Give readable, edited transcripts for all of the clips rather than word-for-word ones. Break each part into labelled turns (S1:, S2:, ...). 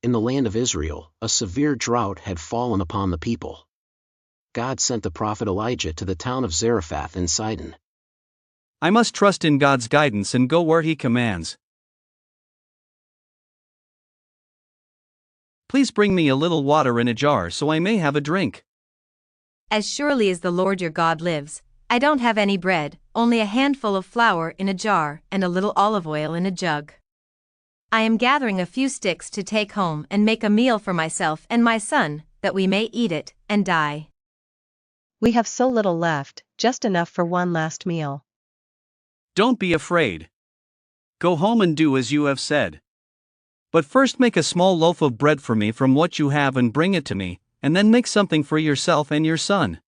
S1: in the land of Israel, a severe drought had fallen upon the people. God sent the prophet Elijah to the town of Zarephath in Sidon.
S2: I must trust in God's guidance and go where He commands. Please bring me a little water in a jar so I may have a drink.
S3: As surely as the Lord your God lives, I don't have any bread, only a handful of flour in a jar and a little olive oil in a jug. I am gathering a few sticks to take home and make a meal for myself and my son, that we may eat it and die.
S4: We have so little left, just enough for one last meal.
S2: Don't be afraid. Go home and do as you have said. But first make a small loaf of bread for me from what you have and bring it to me, and then make something for yourself and your son.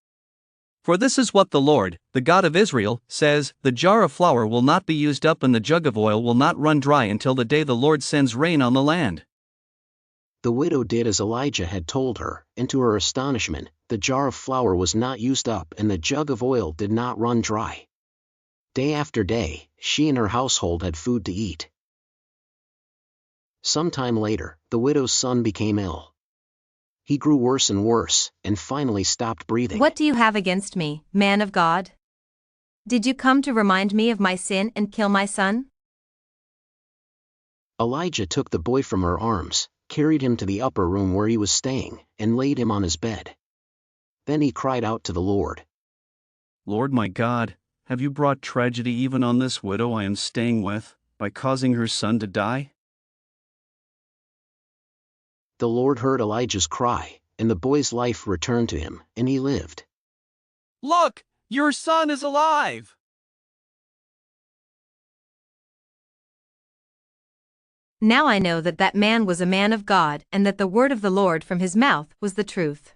S2: For this is what the Lord, the God of Israel, says, the jar of flour will not be used up and the jug of oil will not run dry until the day the Lord sends rain on the land.
S1: The widow did as Elijah had told her, and to her astonishment, the jar of flour was not used up and the jug of oil did not run dry. Day after day, she and her household had food to eat. Some time later, the widow's son became ill. He grew worse and worse, and finally stopped breathing.
S3: What do you have against me, man of God? Did you come to remind me of my sin and kill my son?
S1: Elijah took the boy from her arms, carried him to the upper room where he was staying, and laid him on his bed. Then he cried out to the Lord.
S2: Lord my God, have you brought tragedy even on this widow I am staying with, by causing her son to die?
S1: The Lord heard Elijah's cry, and the boy's life returned to him, and he lived.
S2: Look, your son is alive!
S3: Now I know that that man was a man of God and that the word of the Lord from his mouth was the truth.